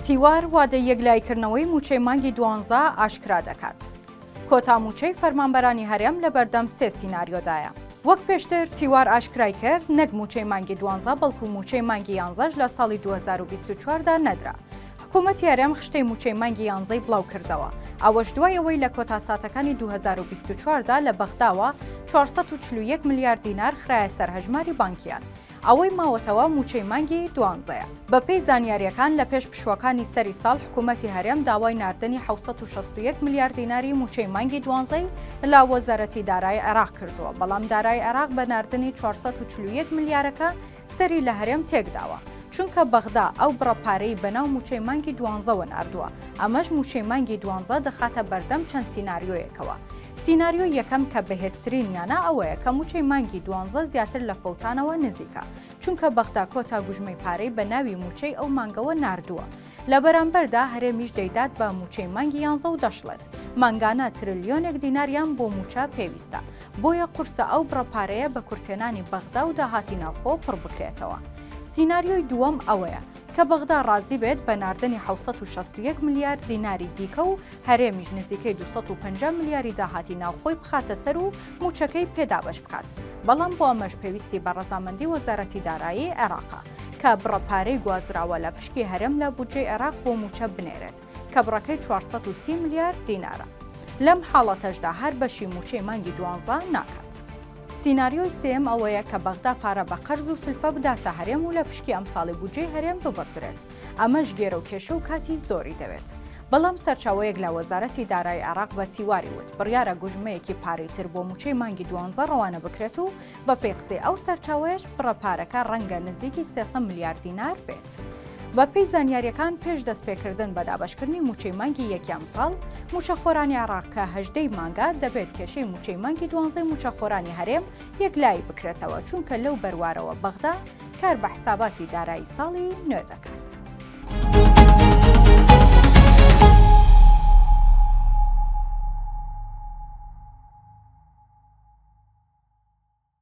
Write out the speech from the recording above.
تیوار وادە یەکلایکردنەوەی موچەی مانگی 12 ئاشکرا دەکات. کۆتا موچەی فەرمانبەرانی هەرێم لە بەردەم سێ سیناریۆدایە. وەک پێشتر تیوار ئاشکرای کرد نەک موچەی مانگی 12 بەڵکو موچەی مانگی 11 لە ساڵی 2024دا نەدرا. حکوومەتی هەرێم خشتەی موچەی مانگی 11 بڵاو کردەوە. ئەوەش دوای ئەوەی لە کۆتا ساتەکانی 2024دا لە بەغداوە 441 میلیارد دینار خرایە سەر هەژماری بانکیان. ئەوەی ماوەتەوە موچەی مانگی 12ە. بەپێی زانیاریەکان لە پێش پشوەکانی سەری ساڵ حکوومەتی هەرێم داوای ناردنی 761 میلیارد دیناری موچەی مانگی 12 لە وەزارەتی دارایی عێراق کردووە، بەڵام دارایی عێراق بە ناردنی 441 میلیارەکە سەری لە هەرێم تێکداوە. چونکە بەغدا ئەو بڕەپارەی بەناو موچەی مانگی 12 ناردووە. ئەمەش موچەی مانگی 12 دەخاتە بەردەم چەند سیناریۆیەکەوە. سیناریۆ یەکەم کە بەهێزترینیانە ئەوەیە کە موچەی مانگی 12 زیاتر لە فەوتانەوە نزیکە، چونکە بەغدا کۆتا گوژمەی پارەی بە ناوی موچەی ئەو مانگەوە ناردووە. لە بەرامبەردا هەرێمیش دەیدات بە موچەی مانگی 11 و دەشڵێت. مانگانە تریلیۆنێک دیناریان بۆ موچە پێویستە، بۆیە قورسە ئەو بڕەپارەیە بە کورتێنانی بەغدا و داهاتی ناوخۆ پڕ بکرێتەوە. سیناریۆی دووەم ئەوەیە کە بەغدا ڕازی بێت بە ناردنی 761 میلیارد دیناری دیکە و هەرێمیش نزیکەی 250 میلیاری داهاتی ناوخۆی بخاتە سەر و موچەکەی پێدابش بکات. بەڵام بۆ ئەمەش پێویستی بە ڕەزامەندی وەزارەتی دارایی عێراقە کە بڕەپارەی گوازراوە لە پشکی هەرێم لە بودجەی عێراق بۆ موچە بنێرێت کە بڕەکەی 430 میلیارد دینارە. لەم حاڵەتەشدا هەر بەشی موچەی مانگی 12 ناکات. سیناریۆی سێم ئەوەیە کە بەغدا پارە بە قەرز و سلفە بداتە هەرێم و لە پشکی ئەمساڵی بودجەی هەرێم ببڕدرێت. ئەمەش گێرە و کێشە و کاتی زۆری دەوێت. بەڵام سەرچاوەیەک لە وەزارەتی دارایی عێراق بە تیواری وت بڕیارە گوژمەیەکی پارەی تر بۆ موچەی مانگی 12 ڕەوانە بکرێت و بە پێی قسەی ئەو سەرچاوەیەش بڕەپارەکە ڕەنگە نزیکی 300 میلیارد دینار بێت. بەپێی زانیاریەکان پێش دەستپێکردن بە دابەشکردنی موچەی مانگی یەکیام ساڵ، موچەخۆرانی عێراق کە 18 مانگە دەبێت کێشەی موچەی مانگی 12 موچەخۆرانی هەرێم یەکلایی بکرێتەوە، چونکە لەو بەروارەوە بەغدا کار بە حساباتی دارایی ساڵی نوێ دەکات.